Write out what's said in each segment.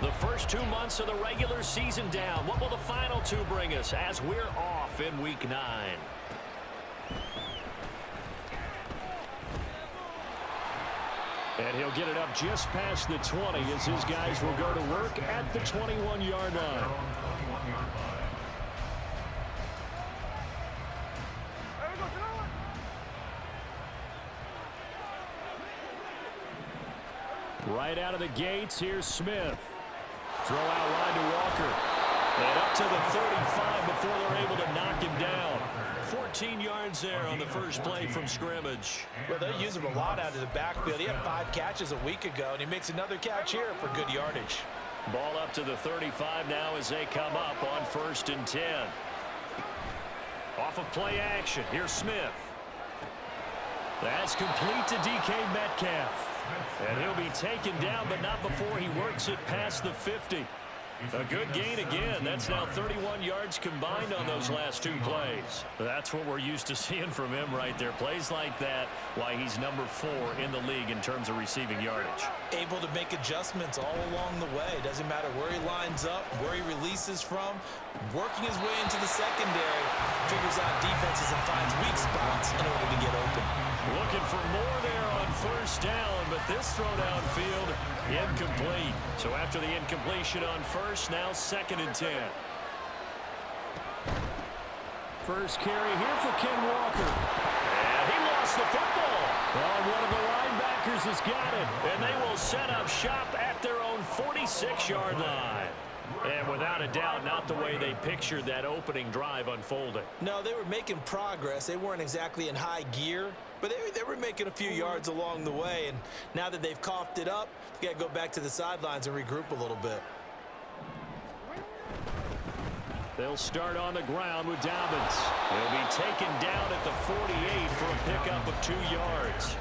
The first 2 months of the regular season down. What will the final 2 bring us as we're off in Week 9? And he'll get it up just past the 20 as his guys will go to work at the 21-yard line. Right out of the gates, here's Smith. Throw out line to Walker. And up to the 35 before they're able to knock him down. 14 yards there on the first play from scrimmage. Well, they use him a lot out of the backfield. He had 5 catches a week ago, and he makes another catch here for good yardage. Ball up to the 35 now as they come up on 1st and 10. Off of play action, here's Smith. That's complete to DK Metcalf. And he'll be taken down, but not before he works it past the 50. A good gain again. That's now 31 yards combined on those last 2 plays. That's what we're used to seeing from him right there. Plays like that, why he's number 4 in the league in terms of receiving yardage. Able to make adjustments all along the way. Doesn't matter where he lines up, where he releases from. Working his way into the secondary, figures out defenses and finds weak spots in order to get open. Looking for more there on 1st down, but this throw downfield incomplete. So after the incompletion on 1st, now 2nd and 10. First carry here for Ken Walker. And he lost the football. Well, one of the linebackers has got it. And they will set up shop at their own 46-yard line. And without a doubt, not the way they pictured that opening drive unfolding. No, they were making progress. They weren't exactly in high gear, but they were making a few yards along the way. And now that they've coughed it up, they got to go back to the sidelines and regroup a little bit. They'll start on the ground with Dobbins. He'll be taken down at the 48 for a pickup of 2 yards.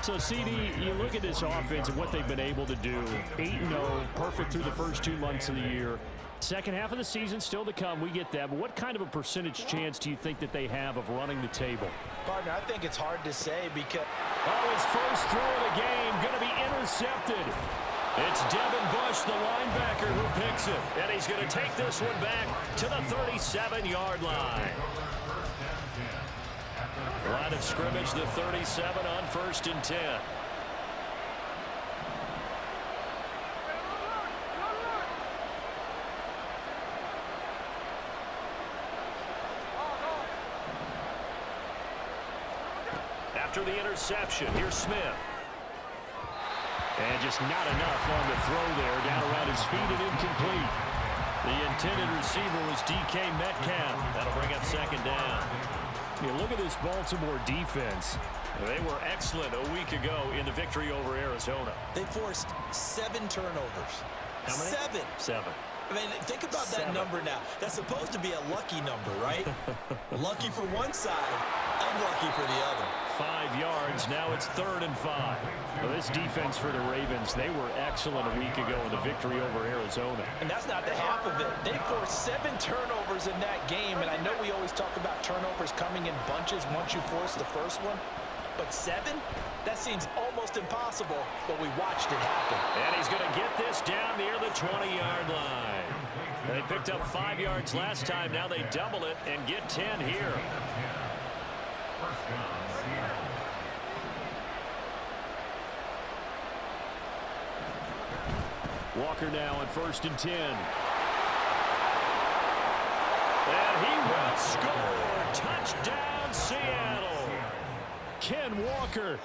So, CD, you look at this offense and what they've been able to do. 8-0, perfect through the first 2 months of the year. Second half of the season still to come. We get that. But what kind of a percentage chance do you think that they have of running the table? Partner, I think it's hard to say because... Oh, his first throw of the game going to be intercepted. It's Devin Bush, the linebacker, who picks it. And he's going to take this one back to the 37-yard line. Line of scrimmage, the 37 on 1st and 10. After the interception, here's Smith. And just not enough on the throw there. Down around his feet and incomplete. The intended receiver was DK Metcalf. That'll bring up 2nd down. You look at this Baltimore defense. They were excellent a week ago in the victory over Arizona. They forced 7 turnovers. How many? 7. 7. I mean, think about that number now. That's supposed to be a lucky number, right? Lucky for one side, unlucky for the other. 5 yards. Now it's 3rd and 5. Well, this defense for the Ravens, they were excellent a week ago in the victory over Arizona. And that's not the half of it. They forced 7 turnovers in that game, and I know we always talk about turnovers coming in bunches once you force the first one, but 7? That seems almost impossible, but we watched it happen. And he's going to get this down near the 20-yard line. They picked up 5 yards last time. Now they double it and get 10 here. Walker now on 1st and 10. And he will score. Touchdown, Seattle. Ken Walker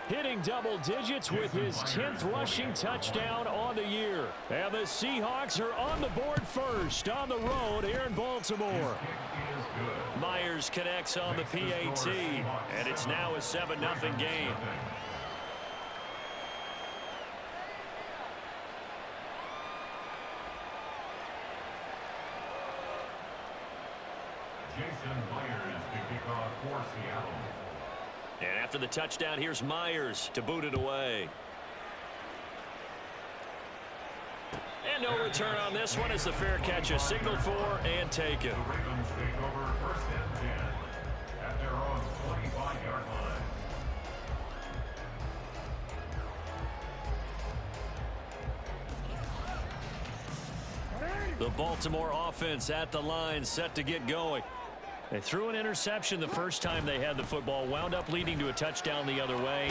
hitting double digits with his 10th rushing touchdown on the year. And the Seahawks are on the board first on the road here in Baltimore. Myers connects on the PAT, and it's now a 7-0 game. And after the touchdown, here's Myers to boot it away. And no return on this one as the fair catch is signaled for and taken. The Ravens take over 1st and 10 at their own 25-yard line. The Baltimore offense at the line, set to get going. They threw an interception the first time they had the football, wound up leading to a touchdown the other way.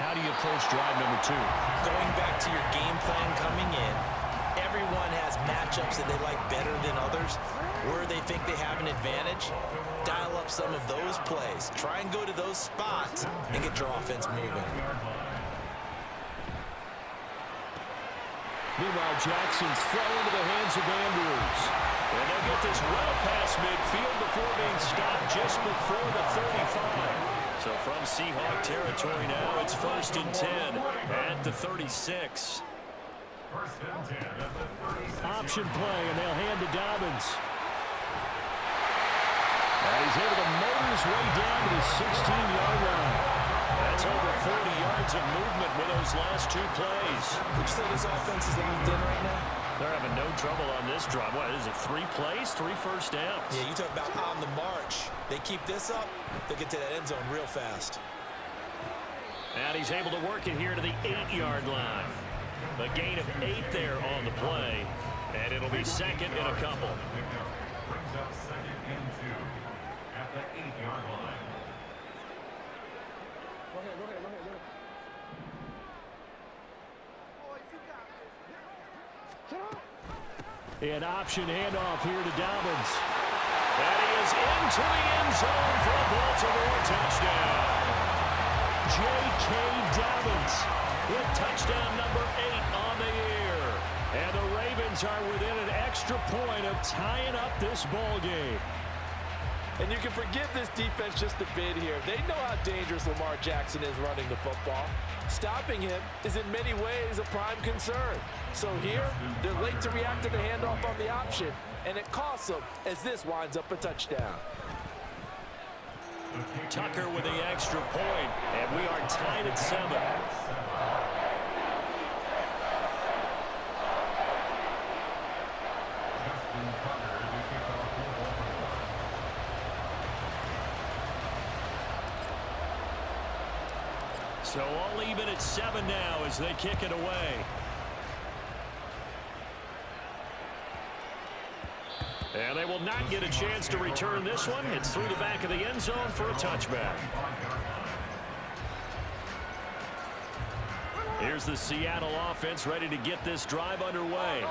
How do you approach drive number 2? Going back to your game plan coming in, everyone has matchups that they like better than others. Where they think they have an advantage, dial up some of those plays. Try and go to those spots and get your offense moving. Meanwhile, Jackson's thrown into the hands of Andrews. And they'll get this well past midfield before being stopped just before the 35. So from Seahawk territory now, it's 1st and 10 at the 36. Option play, and they'll hand to Dobbins. And he's able to motor his way down to the 16-yard line. That's over 40 yards of movement with those last 2 plays. Would you say this offense is locked in right now? They're having no trouble on this drive. What is it, 3 plays, 3 first downs? Yeah, you talk about on the march. They keep this up, they get to that end zone real fast. And he's able to work it here to the 8-yard line. A gain of 8 there on the play, and it'll be 2nd and a couple. Brings up 2nd and 2 at the 8-yard line. Go ahead. An option handoff here to Dobbins. And he is into the end zone for a Baltimore touchdown. J.K. Dobbins with touchdown number 8 on the year. And the Ravens are within an extra point of tying up this ball game. And you can forgive this defense just a bit here. They know how dangerous Lamar Jackson is running the football. Stopping him is in many ways a prime concern. So here, they're late to react to the handoff on the option, and it costs them as this winds up a touchdown. Tucker with the extra point, and we are tied at 7. So all even at 7 now as they kick it away. And they will not get a chance to return this one. It's through the back of the end zone for a touchback. Here's the Seattle offense ready to get this drive underway.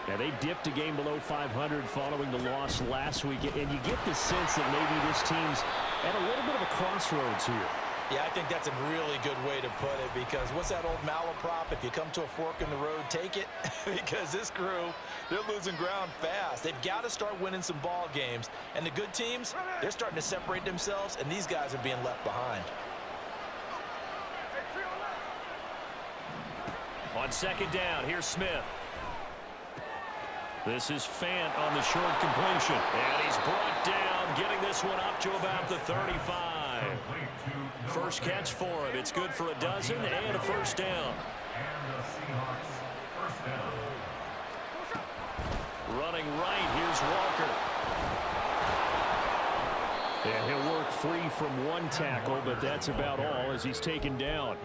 Now, they dipped a game below 500 following the loss last week, and you get the sense that maybe this team's at a little bit of a crossroads here. Yeah, I think that's a really good way to put it, because what's that old malaprop? If you come to a fork in the road, take it. Because this crew, they're losing ground fast. They've got to start winning some ball games. And the good teams, they're starting to separate themselves, and these guys are being left behind. On 2nd down, here's Smith. This is Fant on the short completion. And he's brought down, getting this one up to about the 35. First catch for him. It's good for a dozen and a first down. Running right, here's Walker. And he'll work free from one tackle, but that's about all as he's taken down.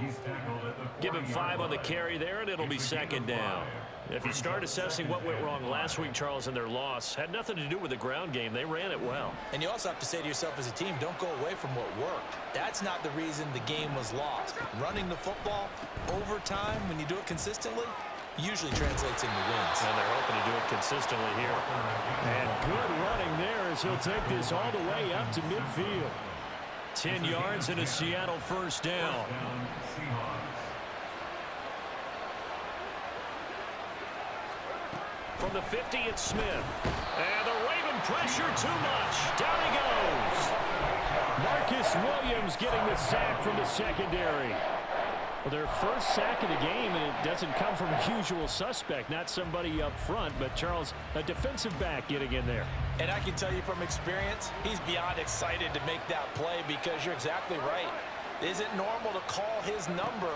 Give him 5 on the carry there, and it'll be 2nd down. If you start assessing what went wrong last week, Charles, in their loss, had nothing to do with the ground game. They ran it well. And you also have to say to yourself as a team, don't go away from what worked. That's not the reason the game was lost. Running the football over time, when you do it consistently, usually translates into wins. And they're hoping to do it consistently here. And good running there as he'll take this all the way up to midfield. 10 yards and a Seattle first down. From the 50, it's Smith. And the Raven pressure too much. Down he goes. Marcus Williams getting the sack from the secondary. Well, their first sack of the game, and it doesn't come from a usual suspect, not somebody up front, but Charles, a defensive back getting in there. And I can tell you from experience, he's beyond excited to make that play, because you're exactly right. Is it normal to call his number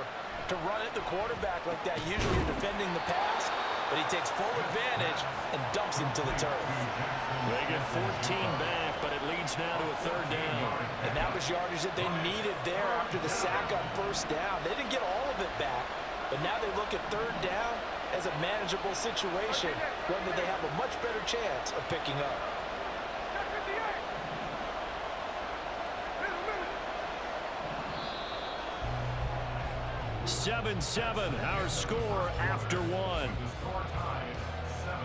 to run at the quarterback like that? Usually you're defending the pass, but he takes full advantage and dumps him to the turf. They get 14 back, but it leads now to a 3rd down. And that was yardage that they needed there after the sack on 1st down. They didn't get all of it back, but now they look at 3rd down, as a manageable situation, one that they have a much better chance of picking up. Seven, our score after one. The score tied 7-7.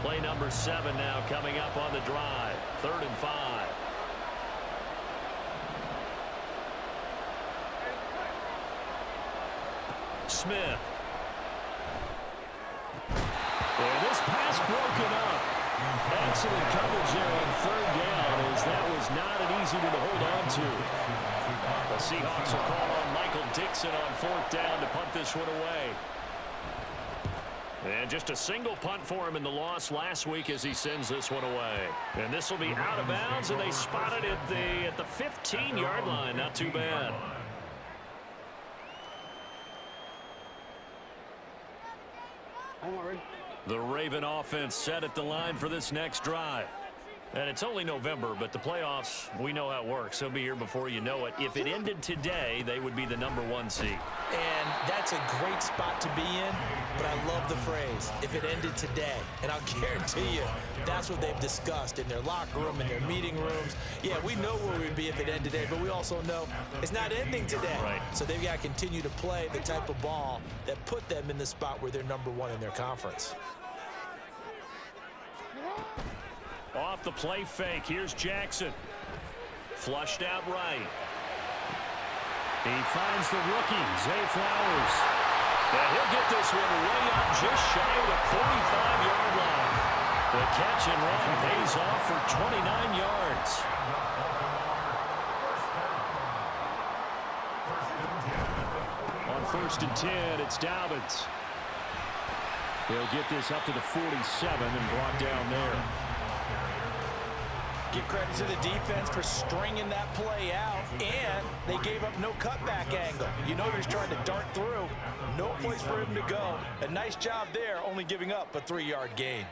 Play number 7 now coming up on the drive. 3rd and 5. Smith. And this pass broken up. Excellent coverage there on 3rd down, as that was not an easy one to hold on to. The Seahawks will call on Michael Dixon on 4th down to punt this one away. And just a single punt for him in the loss last week as he sends this one away. And this will be out of bounds, and they spotted it at the 15-yard line. Not too bad. The Raven offense set at the line for this next drive. And it's only November, but the playoffs, we know how it works. They'll be here before you know it. If it ended today, they would be the #1 seed. And that's a great spot to be in, but I love the phrase, if it ended today. And I'll guarantee you, that's what they've discussed in their locker room, in their meeting rooms. Yeah, we know where we'd be if it ended today, but we also know it's not ending today. Right. So they've got to continue to play the type of ball that put them in the spot where they're #1 in their conference. Off the play fake, here's Jackson. Flushed out right. He finds the rookie, Zay Flowers. And he'll get this one way up just shy of the 45-yard line. The catch and run pays off for 29 yards. On 1st and 10, it's Dobbins. He'll get this up to the 47 and brought down there. Give credit to the defense for stringing that play out, and they gave up no cutback angle. You know he was trying to dart through. No place for him to go. A nice job there, only giving up a 3-yard gain.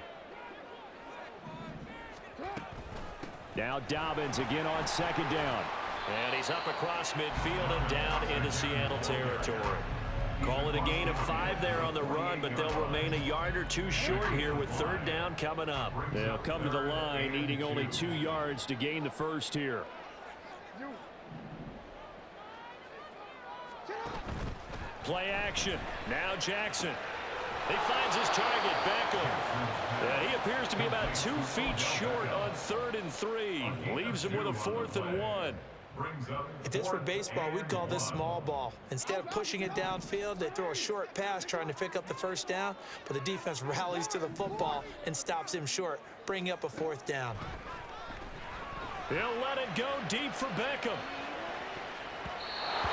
Now Dobbins again on 2nd down. And he's up across midfield and down into Seattle territory. Call it a gain of 5 there on the run, but they'll remain a yard or 2 short here with 3rd down coming up. They'll come to the line needing only 2 yards to gain the first here. Play action. Now Jackson. He finds his target, Beckham. He appears to be about 2 feet short on 3rd and 3. Leaves him with a 4th and 1. If this were baseball, we'd call this small ball. Instead of pushing it downfield, they throw a short pass trying to pick up the 1st down, but the defense rallies to the football and stops him short, bringing up a 4th down. He'll let it go deep for Beckham.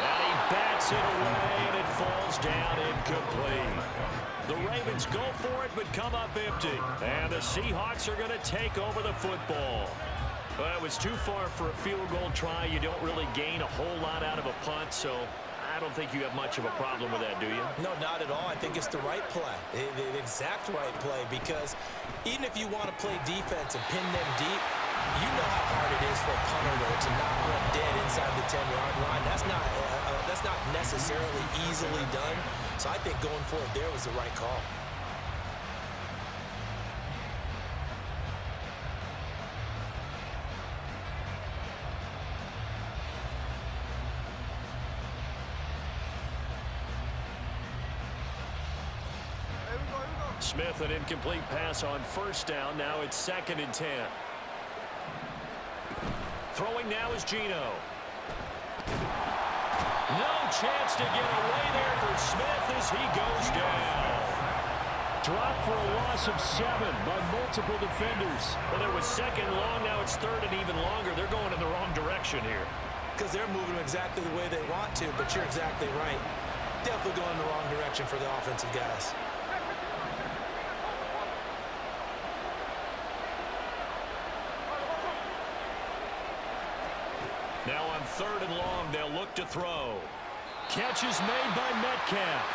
And he bats it away, and it falls down incomplete. The Ravens go for it, but come up empty. And the Seahawks are going to take over the football. Well, it was too far for a field goal try. You don't really gain a whole lot out of a punt, so I don't think you have much of a problem with that, do you? No, not at all. I think it's the right play, the exact right play, because even if you want to play defense and pin them deep, you know how hard it is for a punter to knock one dead inside the 10-yard line. That's not necessarily easily done, so I think going for it there was the right call. Smith, an incomplete pass on 1st down. Now it's 2nd and 10. Throwing now is Geno. No chance to get away there for Smith as he goes down. Dropped for a loss of 7 by multiple defenders. Well, it was 2nd long. Now it's 3rd and even longer. They're going in the wrong direction here. Because they're moving exactly the way they want to, but you're exactly right. Definitely going in the wrong direction for the offensive guys. Now on 3rd and long, they'll look to throw. Catch is made by Metcalf.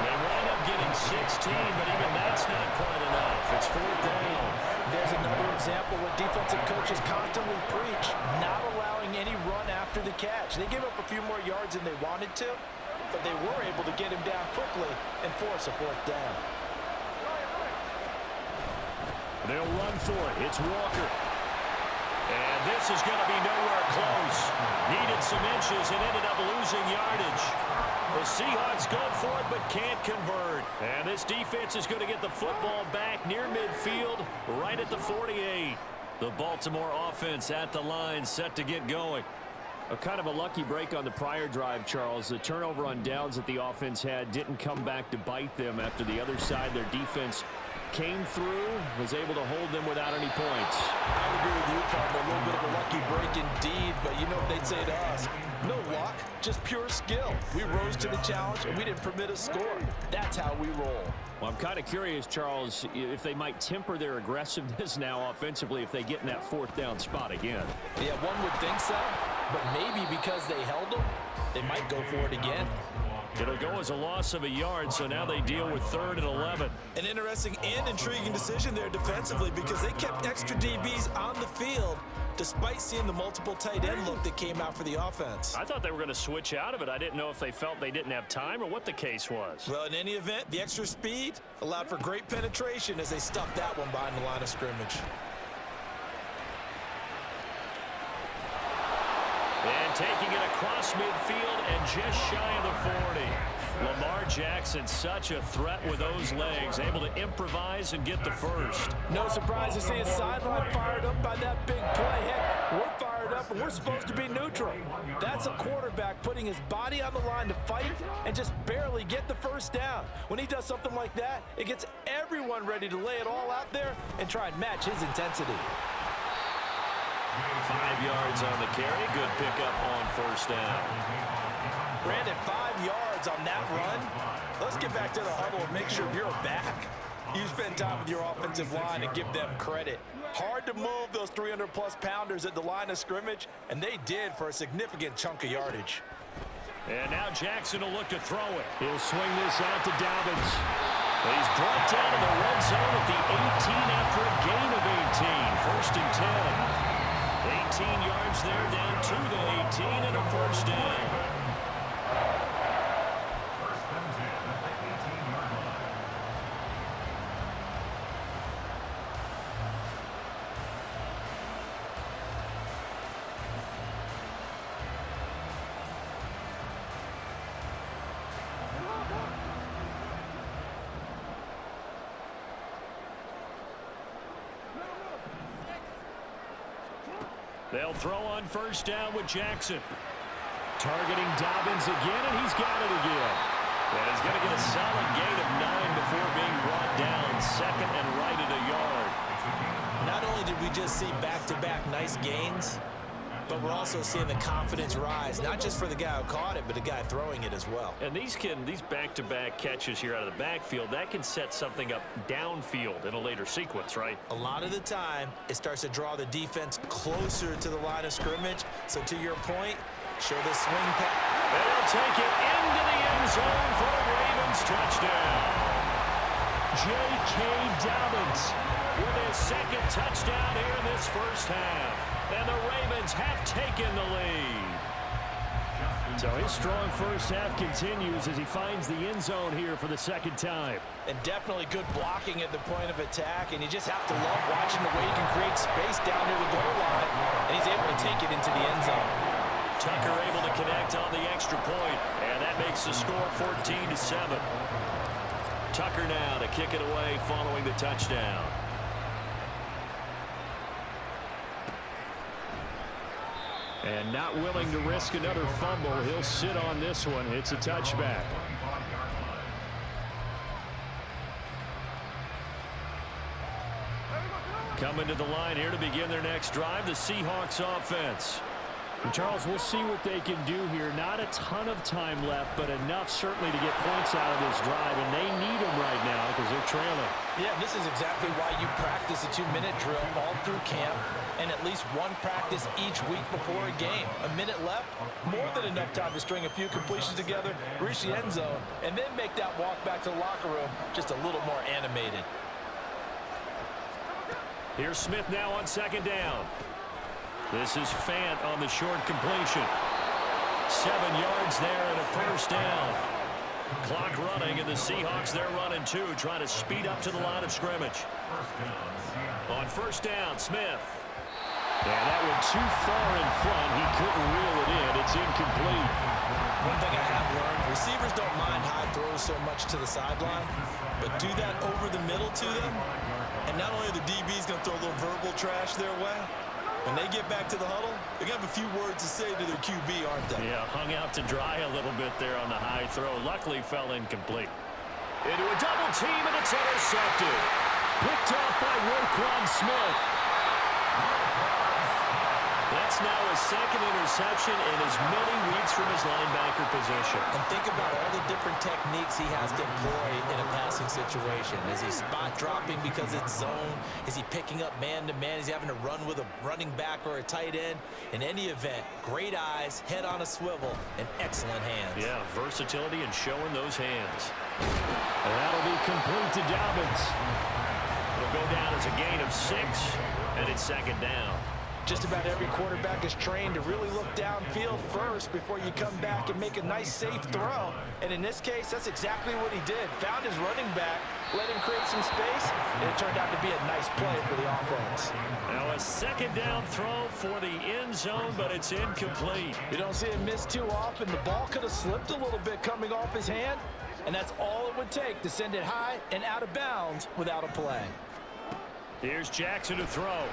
They wind up getting 16, but even that's not quite enough. It's fourth down. There's another example what defensive coaches constantly preach, not allowing any run after the catch. They gave up a few more yards than they wanted to, but they were able to get him down quickly and force a fourth down. They'll run for it. It's Walker. And this is going to be nowhere close. Needed some inches and ended up losing yardage. The Seahawks go for it but can't convert. And this defense is going to get the football back near midfield, right at the 48. The Baltimore offense at the line, set to get going. A kind of a lucky break on the prior drive, Charles. The turnover on downs that the offense had didn't come back to bite them after the other side. Their defense came through, was able to hold them without any points. I would agree with you, partner. A little bit of a lucky break indeed, but you know what they'd say to us. No luck, just pure skill. We rose to the challenge, and we didn't permit a score. That's how we roll. Well, I'm kind of curious, Charles, if they might temper their aggressiveness now offensively if they get in that fourth down spot again. Yeah, one would think so, but maybe because they held them, they might go for it again. It'll go as a loss of a yard, so now they deal with 3rd and 11. An interesting and intriguing decision there defensively because they kept extra DBs on the field despite seeing the multiple tight end look that came out for the offense. I thought they were going to switch out of it. I didn't know if they felt they didn't have time or what the case was. Well, in any event, the extra speed allowed for great penetration as they stuffed that one behind the line of scrimmage. And taking it across midfield and just shy of the 40. Lamar Jackson, such a threat with those legs, able to improvise and get the first. No surprise to see his sideline fired up by that big play. Heck, we're fired up and we're supposed to be neutral. That's a quarterback putting his body on the line to fight and just barely get the first down. When he does something like that, it gets everyone ready to lay it all out there and try and match his intensity. 5 yards on the carry. Good pickup on first down. Brandon, 5 yards on that run. Let's get back to the huddle and make sure you're back. You spend time with your offensive line and give them credit. Hard to move those 300-plus pounders at the line of scrimmage, and they did for a significant chunk of yardage. And now Jackson will look to throw it. He'll swing this out to Dobbins. He's brought down in the red zone at the 18 after a gain of 18. 1st and 10. 18 yards there, down to the 18 and a first down. They'll throw on first down with Jackson. Targeting Dobbins again, and he's got it again. And he's going to get a solid gain of 9 before being brought down. 2nd and right at a yard. Not only did we just see back-to-back nice gains, but we're also seeing the confidence rise, not just for the guy who caught it, but the guy throwing it as well. And these back-to-back catches here out of the backfield, that can set something up downfield in a later sequence, right? A lot of the time, it starts to draw the defense closer to the line of scrimmage. So to your point, show the swing pass. They'll take it into the end zone for a Ravens touchdown. J.K. Dobbins with his 2nd touchdown here in this first half. And the Ravens have taken the lead. So his strong first half continues as he finds the end zone here for the 2nd time. And definitely good blocking at the point of attack. And you just have to love watching the way he can create space down near the goal line. And he's able to take it into the end zone. Tucker able to connect on the extra point. And that makes the score 14-7. Tucker now to kick it away following the touchdown. And not willing to risk another fumble. He'll sit on this one. It's a touchback. Coming to the line here to begin their next drive, the Seahawks offense. And Charles, we'll see what they can do here. Not a ton of time left, but enough certainly to get points out of this drive, and they need them right now because they're trailing. Yeah, this is exactly why you practice a 2-minute drill all through camp and at least one practice each week before a game. A minute left, more than enough time to string a few completions together, reach the end zone, and then make that walk back to the locker room just a little more animated. Here's Smith now on second down. This is Fant on the short completion. 7 yards there and a first down. Clock running, and the Seahawks, they're running too, trying to speed up to the line of scrimmage. On first down, Smith. And that went too far in front. He couldn't reel it in. It's incomplete. One thing I have learned, receivers don't mind high throws so much to the sideline, but do that over the middle to them, and not only are the DBs going to throw a little verbal trash their way, when they get back to the huddle, they're going to have a few words to say to their QB, aren't they? Yeah, hung out to dry a little bit there on the high throw. Luckily fell incomplete. Into a double team, and it's intercepted. Picked off by Roquan Smith. That's now his second interception in as many weeks from his linebacker position. And think about all the different techniques he has to employ in a passing situation. Is he spot dropping because it's zone? Is he picking up man-to-man? Is he having to run with a running back or a tight end? In any event, great eyes, head on a swivel, and excellent hands. Yeah, versatility and showing those hands. And that'll be complete to Dobbins. It'll go down as a gain of 6, and it's second down. Just about every quarterback is trained to really look downfield first before you come back and make a nice, safe throw. And in this case, that's exactly what he did. Found his running back, let him create some space, and it turned out to be a nice play for the offense. Now a second down throw for the end zone, but it's incomplete. You don't see him miss too often. The ball could have slipped a little bit coming off his hand, and that's all it would take to send it high and out of bounds without a play. Here's Jackson to throw.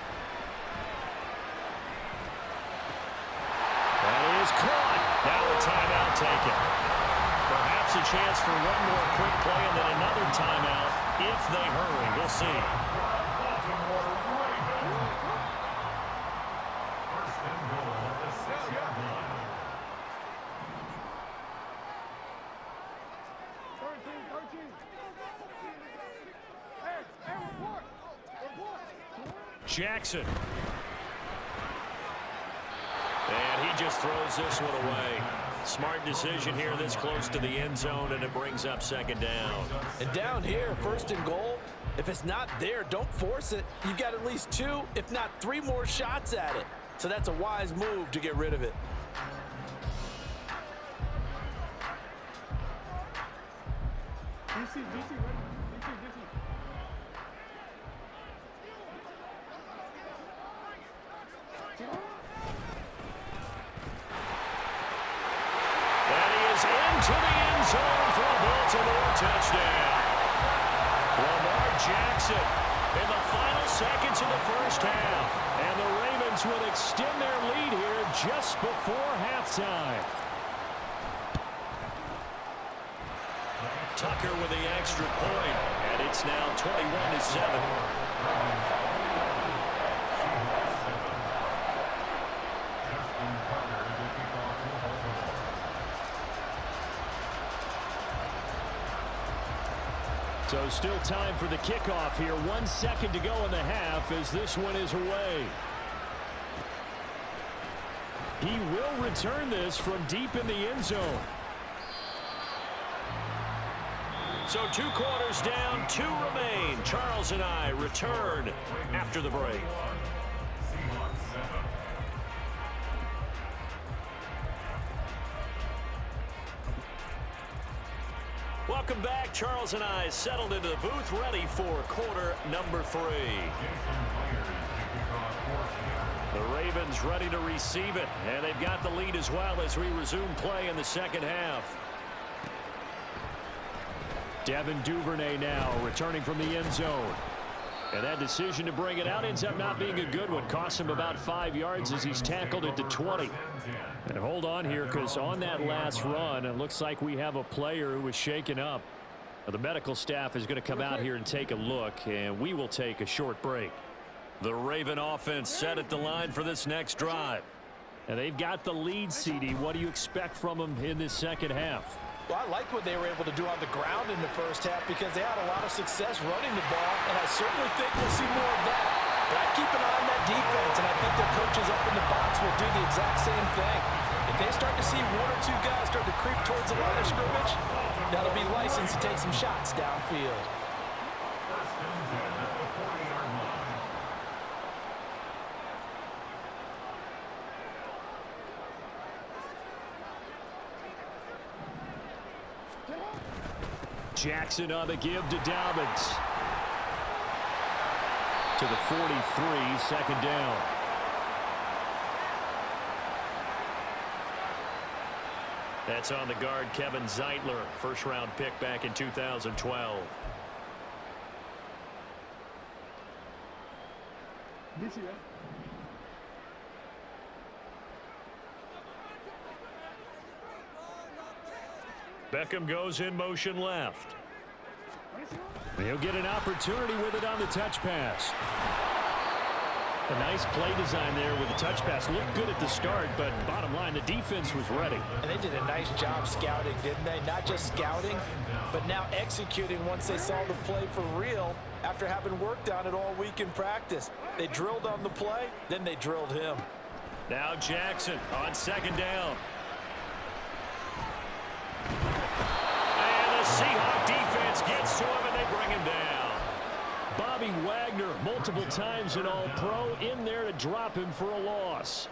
That is caught. Now a timeout taken. Perhaps a chance for one more quick play and then another timeout if they hurry. We'll see. First and goal at the 6-yard line. Jackson. And he just throws this one away. Smart decision here this close to the end zone, and it brings up second down. And down here, first and goal, if it's not there, don't force it. You've got at least 2, if not 3 more shots at it. So that's a wise move to get rid of it. Into the end zone for a Baltimore touchdown. Lamar Jackson in the final seconds of the first half. And the Ravens will extend their lead here just before halftime. Tucker with the extra point, and it's now 21-7. So still time for the kickoff here. 1 second to go in the half as this one is away. He will return this from deep in the end zone. So 2 quarters down, 2 remain. Charles and I return after the break. Welcome back. Charles and I settled into the booth, ready for quarter number 3. The Ravens ready to receive it, and they've got the lead as well as we resume play in the second half. Devin Duvernay now returning from the end zone. And that decision to bring it out ends up not being a good one. Cost him about 5 yards as he's tackled at the 20. And hold on here, because on that last run, it looks like we have a player who was shaken up. The medical staff is going to come out here and take a look, and we will take a short break. The Raven offense set at the line for this next drive. And they've got the lead, CD. What do you expect from them in this second half? Well, I like what they were able to do on the ground in the first half because they had a lot of success running the ball, and I certainly think we'll see more of that. But I keep an eye on that defense, and I think their coaches up in the box will do the exact same thing. If they start to see 1 or 2 guys start to creep towards the line of scrimmage, that'll be license to take some shots downfield. Jackson on the give to Dobbins. To the 43, second down. That's on the guard, Kevin Zeitler, first-round pick back in 2012. Beckham goes in motion left. He'll get an opportunity with it on the touch pass. A nice play design there with the touch pass. Looked good at the start, but bottom line, the defense was ready. And they did a nice job scouting, didn't they? Not just scouting, but now executing once they saw the play for real after having worked on it all week in practice. They drilled on the play, then they drilled him. Now Jackson on second down. And the Seahawk defense gets to him, and they bring him down. Bobby Wagner, multiple times an All-Pro, in there to drop him for a loss.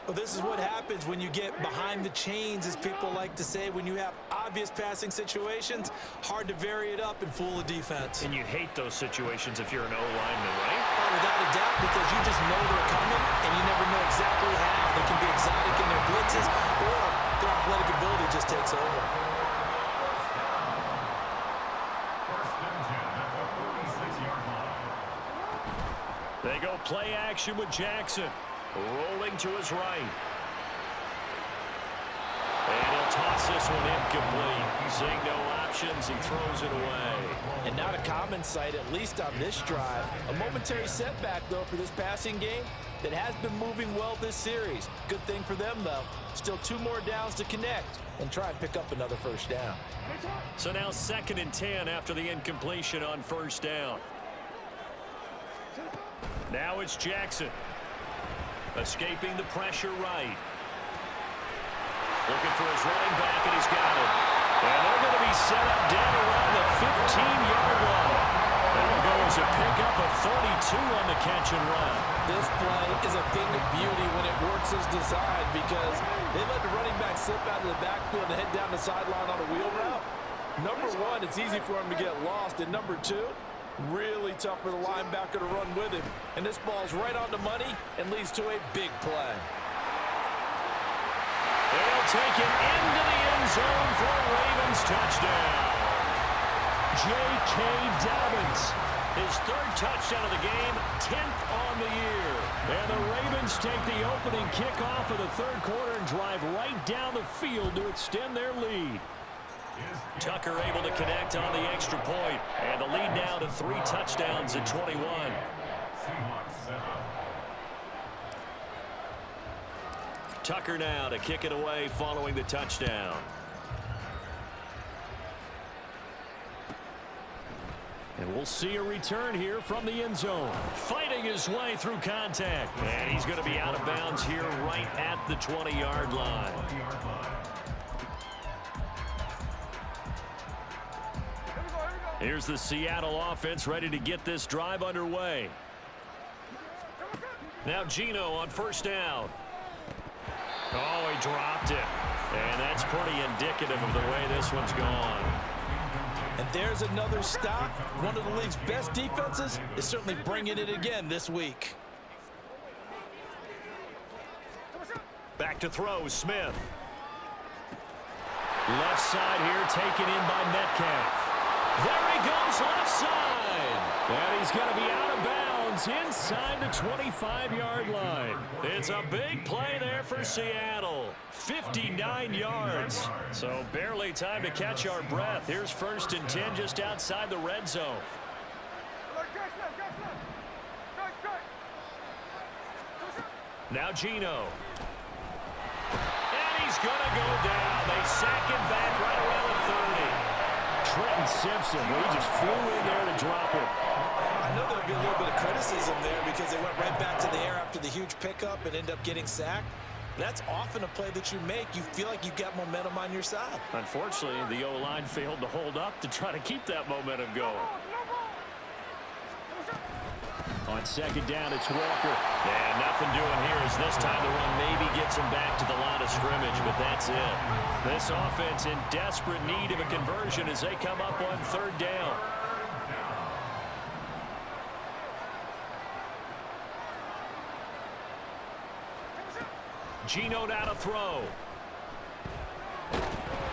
Well, this is what happens when you get behind the chains, as people like to say. When you have obvious passing situations, hard to vary it up and fool the defense. And you hate those situations if you're an O-lineman, right? Oh, without a doubt, because you just know they're coming, and you never know exactly how. They can be exotic in their blitzes, or their athletic ability just takes over. They go play action with Jackson. Rolling to his right. And he'll toss this one incomplete. Seeing no options, he throws it away. And not a common sight, at least on this drive. A momentary setback, though, for this passing game that has been moving well this series. Good thing for them, though. Still 2 more downs to connect and try and pick up another first down. So now 2nd and 10 after the incompletion on first down. Now it's Jackson. Escaping the pressure right. Looking for his running back, and he's got it. And they're going to be set up down around the 15-yard line. That'll go as a pickup of 32 on the catch and run. This play is a thing of beauty when it works as designed, because they let the running back slip out of the backfield and head down the sideline on a wheel route. Number one, it's easy for him to get lost. And number two, really tough for the linebacker to run with him. And this ball's right on the money and leads to a big play. They'll take it into the end zone for a Ravens touchdown. J.K. Dobbins, his 3rd touchdown of the game, 10th on the year. And the Ravens take the opening kickoff of the 3rd quarter and drive right down the field to extend their lead. Tucker able to connect on the extra point, and the lead now to 3 touchdowns at 21. Tucker now to kick it away following the touchdown. And we'll see a return here from the end zone. Fighting his way through contact, and he's going to be out of bounds here right at the 20-yard line. Here's the Seattle offense ready to get this drive underway. Now Geno on first down. Oh, he dropped it. And that's pretty indicative of the way this one's gone. And there's another stop. One of the league's best defenses is certainly bringing it again this week. Back to throw, Smith. Left side here taken in by Metcalf. There he goes left side. And he's going to be out of bounds inside the 25-yard line. It's a big play there for Seattle. 59 yards. So barely time to catch our breath. Here's 1st and 10 just outside the red zone. Now Geno. And he's going to go down. They sack him back right around the 30. Trenton Simpson, he just flew in there to drop it. I know there'll be a little bit of criticism there because they went right back to the air after the huge pickup and ended up getting sacked. That's often a play that you make. You feel like you've got momentum on your side. Unfortunately, the O-line failed to hold up to try to keep that momentum going. On second down, it's Walker. And nothing doing here as this time the run maybe gets him back to the line of scrimmage, but that's it. This offense in desperate need of a conversion as they come up on third down. Geno now to throw.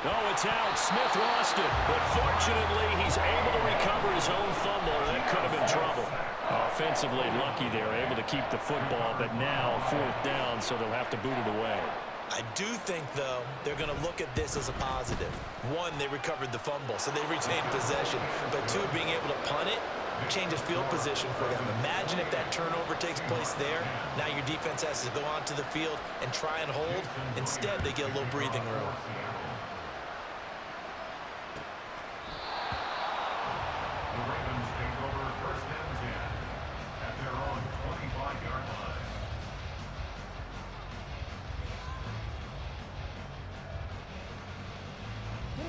Oh, it's out. Smith lost it. But fortunately, he's able to recover his own fumble. That could have been trouble. Offensively lucky they're able to keep the football, but now fourth down, so they'll have to boot it away. I do think, though, they're going to look at this as a positive. One, they recovered the fumble, so they retained possession. But two, being able to punt it changes field position for them. Imagine if that turnover takes place there. Now your defense has to go onto the field and try and hold. Instead, they get a little breathing room. The Ravens take over first and 10 at their own 25-yard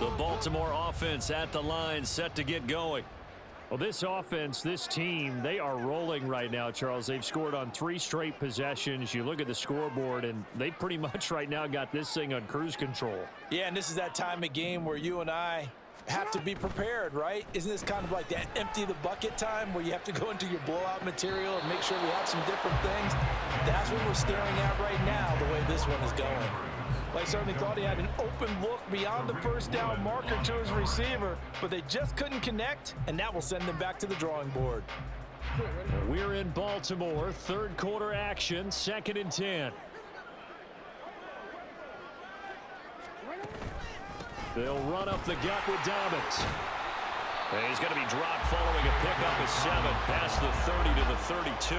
line. The Baltimore offense at the line, set to get going. Well, this offense, this team, they are rolling right now, Charles. They've scored on 3 straight possessions. You look at the scoreboard, and they pretty much right now got this thing on cruise control. Yeah, and this is that time of game where you and I have to be prepared, right? Isn't this kind of like that empty the bucket time where you have to go into your blowout material and make sure we have some different things? That's what we're staring at right now, the way this one is going. I certainly thought he had an open look beyond the first down marker to his receiver, but they just couldn't connect, and that will send them back to the drawing board. We're in Baltimore, third quarter action, 2nd and 10. They'll run up the gut with Dobbins. And he's going to be dropped following a pickup of 7 past the 30 to the 32.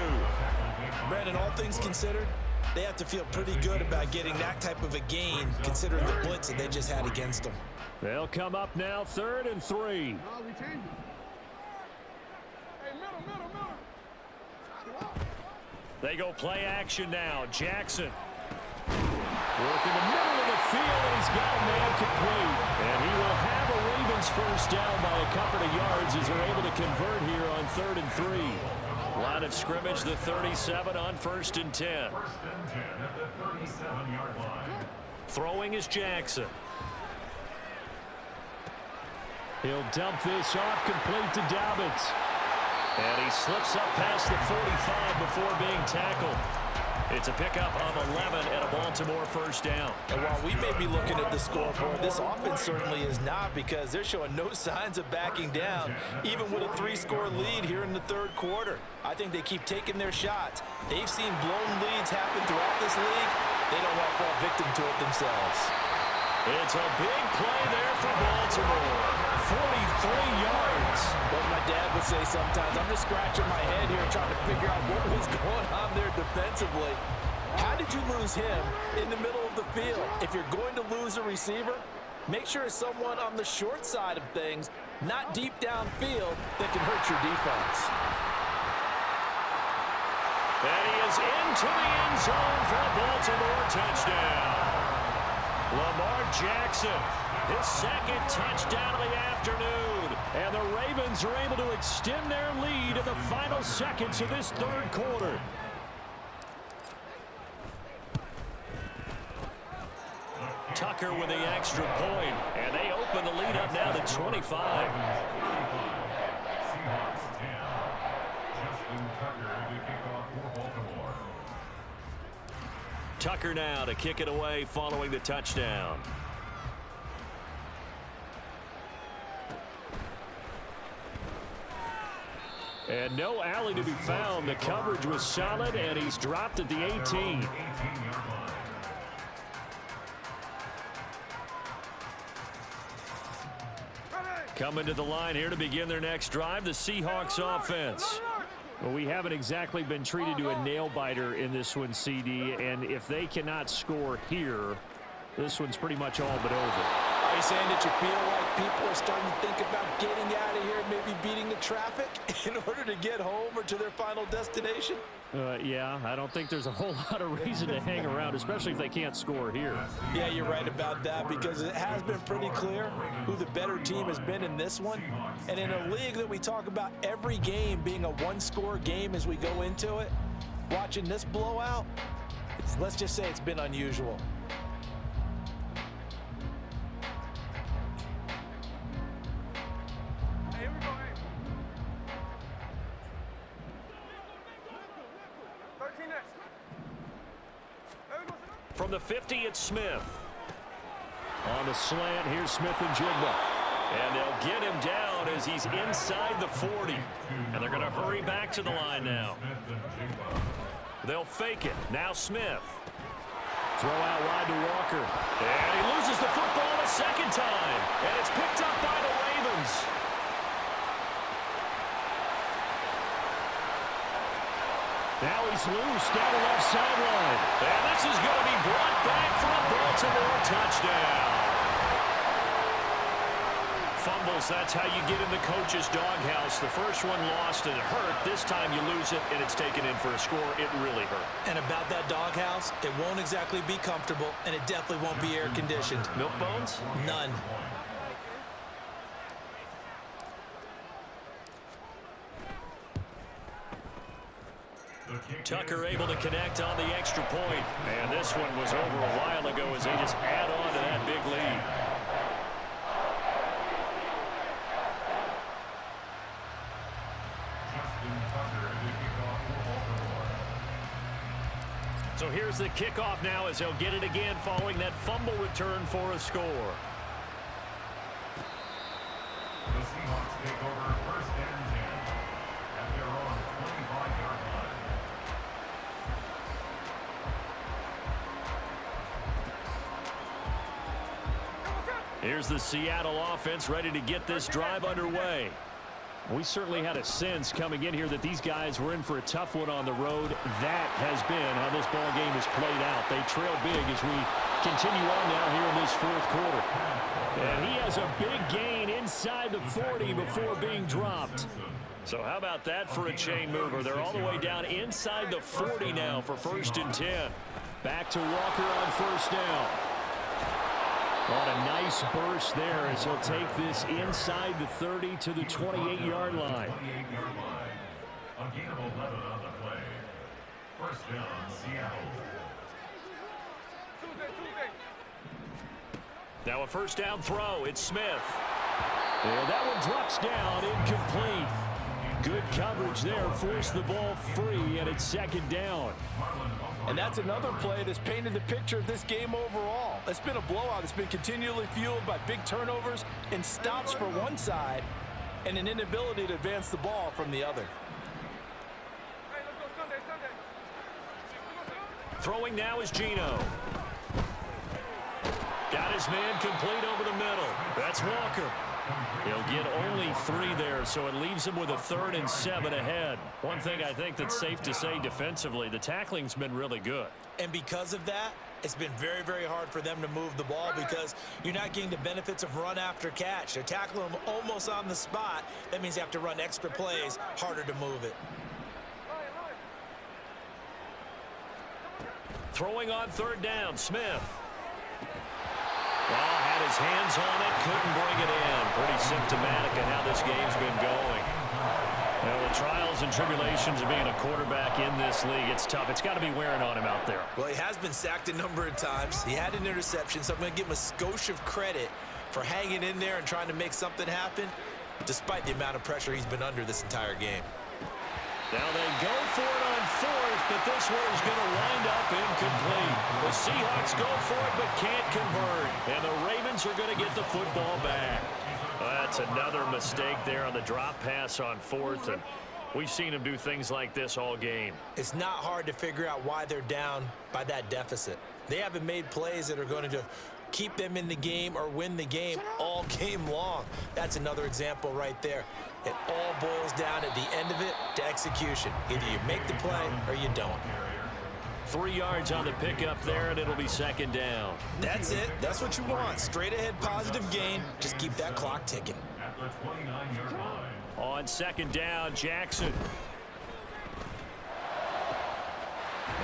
Brandon, all things considered, they have to feel pretty good about getting that type of a gain, considering the blitz that they just had against them. They'll come up now, 3rd and 3. They go play action now. Jackson. Working the middle of the field, and he's got a man complete. And he will have a Ravens first down by a couple of yards as they're able to convert here on 3rd and 3. Line of scrimmage, the 37 on 1st and 10. 1st and 10 at the 37-yard line. Throwing is Jackson. He'll dump this off, complete to Dobbins. And he slips up past the 45 before being tackled. It's a pickup of 11 and a Baltimore first down. And while we may be looking at the scoreboard, this offense certainly is not, because they're showing no signs of backing down, even with a 3-score lead here in the 3rd quarter. I think they keep taking their shots. They've seen blown leads happen throughout this league. They don't want to fall victim to it themselves. It's a big play there for Baltimore. 43 yards. What my dad would say sometimes, I'm just scratching my head here trying to figure out what was going on there defensively. How did you lose him in the middle of the field? If you're going to lose a receiver, make sure it's someone on the short side of things, not deep downfield, that can hurt your defense. And he is into the end zone for a Baltimore touchdown. Lamar Jackson, his 2nd touchdown of the afternoon. And the Ravens are able to extend their lead in the final seconds of this 3rd quarter. Tucker with the extra point, and they open the lead up now to 25. Seahawks 10. Justin Tucker to kick off for Baltimore. Tucker now to kick it away following the touchdown. And no alley to be found. The coverage was solid, and he's dropped at the 18. 18-yard line. Coming to the line here to begin their next drive, the Seahawks offense. Well, we haven't exactly been treated to a nail-biter in this one, CD, and if they cannot score here, this one's pretty much all but over. Are you saying that you feel like people are starting to think about getting out of here and maybe beating the traffic? in order to get home or to their final destination? Yeah, I don't think there's a whole lot of reason to hang around, especially if they can't score here. Yeah, you're right about that, because it has been pretty clear who the better team has been in this one. And in a league that we talk about every game being a one-score game as we go into it, watching this blowout, let's just say it's been unusual. From the 50, it's Smith. On the slant, here's Smith and Jigba. And they'll get him down as he's inside the 40. And they're going to hurry back to the line now. They'll fake it. Now Smith. Throw out wide to Walker. And he loses the football a second time. And it's picked up by the Ravens. Now he's loose down the left sideline. And this is going to be brought back for a Baltimore touchdown. Fumbles, that's how you get in the coach's doghouse. The first one lost and it hurt. This time you lose it and it's taken in for a score. It really hurt. And about that doghouse, it won't exactly be comfortable, and it definitely won't be air-conditioned. Milk bones? None. Tucker able to connect on the extra point. And this one was over a while ago as they just add on to that big lead. So here's the kickoff now as they'll get it again following that fumble return for a score. The Seahawks take over first and 10 at their own 25-yard line. Here's the Seattle offense ready to get this drive underway. We certainly had a sense coming in here that these guys were in for a tough one on the road. That has been how this ball game has played out. They trail big as we continue on now here in this fourth quarter. And he has a big gain inside the 40 before being dropped. So how about that for a chain mover? They're all the way down inside the 40 now for first and 10. Back to Walker on first down. On a nice burst there as he'll take this inside the 30 to the 28-yard line. 28-yard line. A gain of 11 on the play. First down, Seattle. Now a first down throw. It's Smith. And that one drops down, incomplete. Good coverage there, forced the ball free, and it's second down. And that's another play that's painted the picture of this game overall. It's been a blowout. It's been continually fueled by big turnovers and stops for one side and an inability to advance the ball from the other. Throwing now is Geno. Got his man complete over the middle. That's Walker. He'll get only 3 there, so it leaves him with a 3rd and 7 ahead. One thing I think that's safe to say defensively, the tackling's been really good. And because of that, it's been very, very hard for them to move the ball because you're not getting the benefits of run after catch. They're tackling them almost on the spot. That means you have to run extra plays, harder to move it. Throwing on third down, Smith. Well, had his hands on it, couldn't bring it in. Pretty symptomatic of how this game's been going. Well, the trials and tribulations of being a quarterback in this league, it's tough. It's got to be wearing on him out there. Well, he has been sacked a number of times. He had an interception, so I'm going to give him a skosh of credit for hanging in there and trying to make something happen, despite the amount of pressure he's been under this entire game. Now they go for it on fourth, but this one is going to wind up incomplete. The Seahawks go for it, but can't convert. And the Ravens are going to get the football back. That's another mistake there on the drop pass on fourth, and we've seen him do things like this all game. It's not hard to figure out why they're down by that deficit. They haven't made plays that are going to keep them in the game or win the game all game long. That's another example right there. It all boils down at the end of it to execution. Either you make the play or you don't. 3 yards on the pickup there, and it'll be second down. That's it. That's what you want. Straight ahead positive gain. Just keep that clock ticking. At the 29-yard line. On second down, Jackson.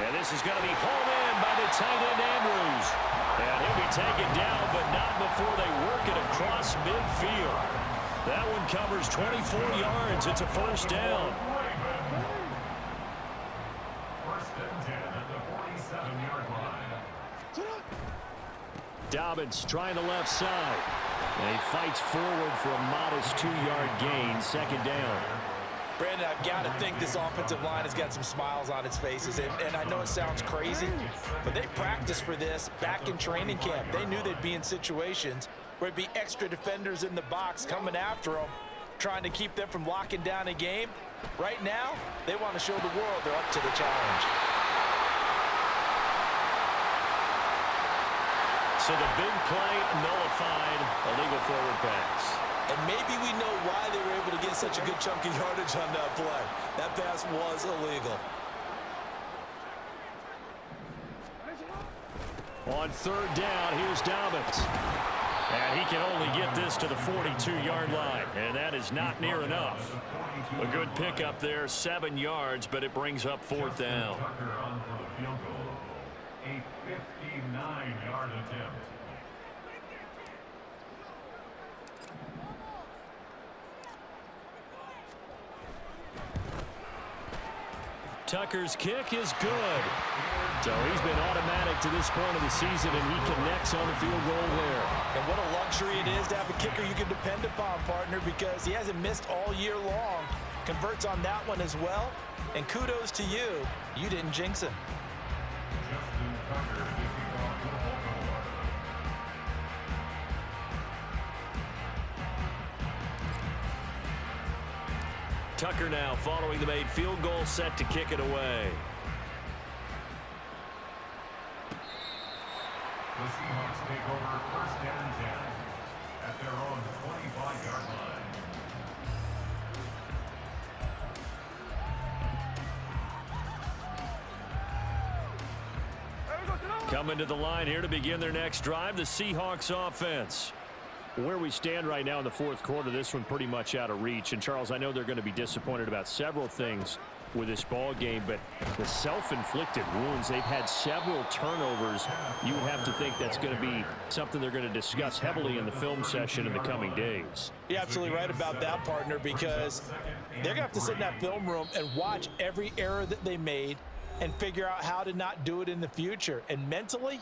And this is going to be hauled in by the tight end, Andrews. And he'll be taken down, but not before they work it across midfield. That one covers 24 yards. It's a first down. First and 10 at the 47-yard line. Dobbins trying the left side. And he fights forward for a modest 2-yard gain. Second down. Brandon, I've got to think this offensive line has got some smiles on its faces. And I know it sounds crazy, but they practiced for this back in training camp. They knew they'd be in situations where it'd be extra defenders in the box coming after them, trying to keep them from locking down a game. Right now, they want to show the world they're up to the challenge. So the big play nullified, a legal forward pass. And maybe we know why they were able to get such a good chunk of yardage on that play. That pass was illegal. On third down, here's Dobbins. And he can only get this to the 42-yard line. And that is not near enough. A good pickup there, 7 yards, but it brings up fourth down. Tucker on for the field goal. A 59-yard attempt. Tucker's kick is good. So he's been automatic to this point of the season, and he connects on the field goal there. And what a luxury it is to have a kicker you can depend upon, partner, because he hasn't missed all year long. Converts on that one as well. And kudos to you. You didn't jinx him. Justin Tucker to kick off the ball goal. Tucker now following the made field goal, set to kick it away. The Seahawks take over first and 10 at their own 25-yard line. Coming to the line here to begin their next drive, the Seahawks offense. Where we stand right now in the fourth quarter, this one pretty much out of reach. And, Charles, I know they're going to be disappointed about several things with this ball game, but the self-inflicted wounds, they've had several turnovers. You would have to think that's going to be something they're going to discuss heavily in the film session in the coming days. You're absolutely right about that, partner, because they're going to have to sit in that film room and watch every error that they made and figure out how to not do it in the future. And mentally,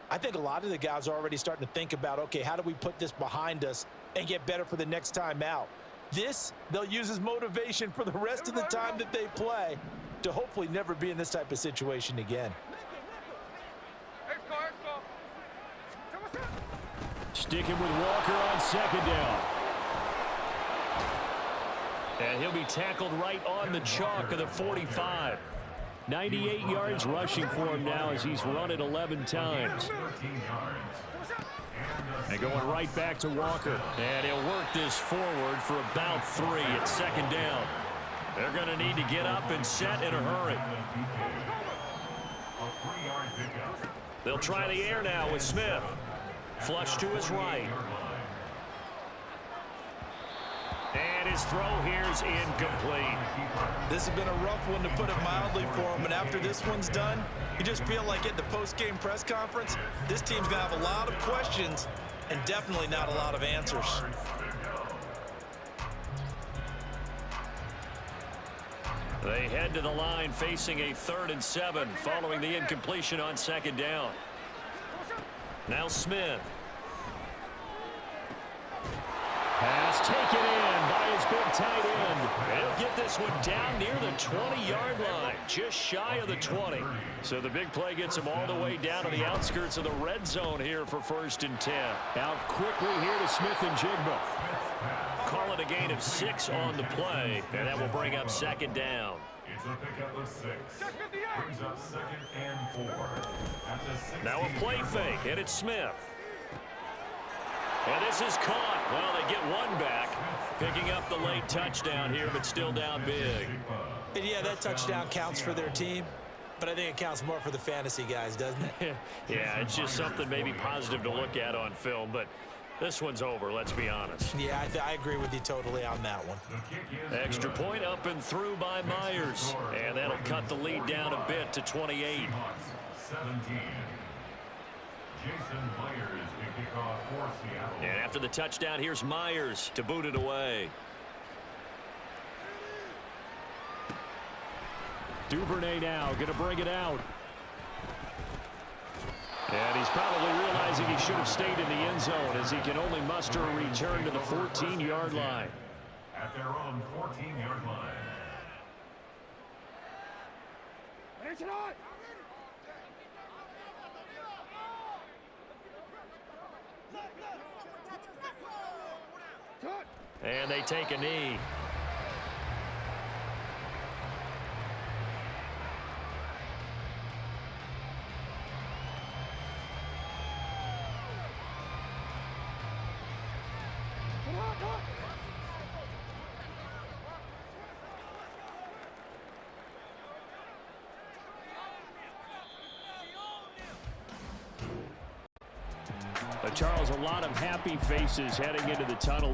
I think a lot of the guys are already starting to think about, okay, how do we put this behind us and get better for the next time out? This, they'll use as motivation for the rest of the time that they play to hopefully never be in this type of situation again. Sticking with Walker on second down. And he'll be tackled right on the chalk of the 45. 98 yards rushing for him now as he's run it 11 times. And going right back to Walker. And he'll work this forward for about 3 at second down. They're going to need to get up and set in a hurry. They'll try the air now with Smith. Flush to his right. And his throw here is incomplete. This has been a rough one, to put it mildly, for him. And after this one's done, you just feel like at the post-game press conference, this team's going to have a lot of questions and definitely not a lot of answers. They head to the line facing a 3rd and 7 following the incompletion on second down. Now Smith. Pass taken in by his big tight end. He'll get this one down near the 20-yard line, just shy of the 20. So the big play gets him all the way down to the outskirts of the red zone here for 1st and 10. Out quickly here to Smith and Jigba. Call it a gain of 6 on the play, and that will bring up second down. It's a pickup of 6. Brings up 2nd and 4. At the 16. Now a play fake, and it's Smith. And this is caught. Well, they get one back, picking up the late touchdown here, but still down big. And yeah, that touchdown counts for their team, but I think it counts more for the fantasy guys, doesn't it? Yeah, it's just something maybe positive to look at on film, but This one's over, let's be honest. Yeah, I agree with you totally on that one. The kick is Extra good. point up and through by Myers. And that'll cut the lead down a bit to 28. Seahawks 17. Jason Myers to kick off for Seattle. And after the touchdown, here's Myers to boot it away. Duvernay now going to bring it out. And he's probably realizing he should have stayed in the end zone as he can only muster a return to the 14-yard line. At their own 14-yard line. And they take a knee. Charles, a lot of happy faces heading into the tunnel.